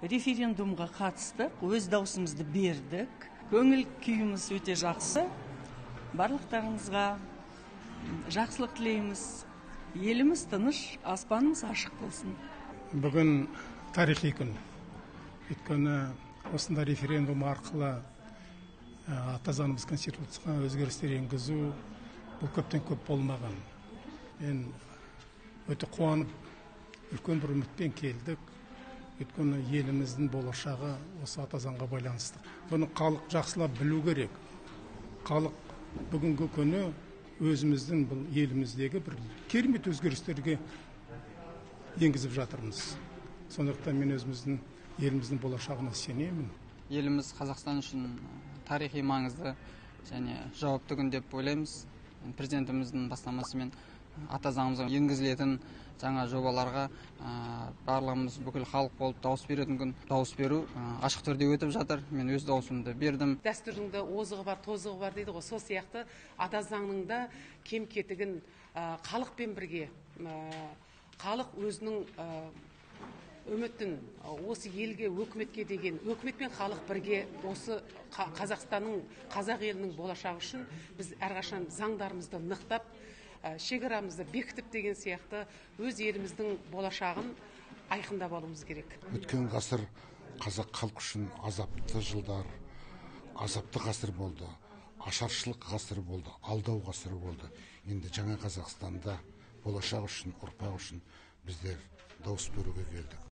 референдумға қатыстық, өз даусымызды бердік. Көңіл күйіміз өте жақсы. Барлықтарыңызға жақсылық тілейміз. Еліміз тыныш, аспанымыз ашық болсын. Бүгін тарихи күн. Өйткені осында референдум арқылы ата заңымыз конституцияға өзгерістер енгізу бұл көптен көп болмаған. Мен өте қуанып, үлкен бір үмітпен келдік. Өйткені еліміздің болашағы осы ата заңға байланысты. Бұны халық жақсылап білу керек. Халық бүгінгі күні өзіміздің бұл еліміздегі бір керемет өзгерістерге енгізіп жатырмыз. Сондықтан мен өзіміздің еліміздің болашағына сенемін. Еліміз Қазақстан үшін тарихи маңызды және жауапты күн деп ойлаймыз. Президентіміздің бастамасымен ата заңымызға енгізілетін жаңа жобаларға барлығымыз бүкіл халық болып дауыс беретін күн. Дауыс беру ашық түрде өтіп жатыр. Мен өз дауысымды бердім. Дәстүрдің де озығы бар, тозығы бар дейді ғой. Сол сияқты ата заңның да кем-кетігін халықпен бірге, халық өзінің үмітін осы елге, өкіметке деген, өкімет пен халық бірге осы Қазақстанның, қазақ елінің болашағы үшін біз әрқашан заңдарымызды нықтап, шекарамызды бекітіп деген сияқты өз еліміздің болашағын айқындап алуымыз керек. Өткен ғасыр қазақ халық үшін азапты жылдар, азапты ғасыр болды, ашаршылық ғасыр болды, алдау ғасыр болды. Енді жаңа Қазақстанда болашақ үшін, ұрпақ үшін біздер дауыс беруге келдік.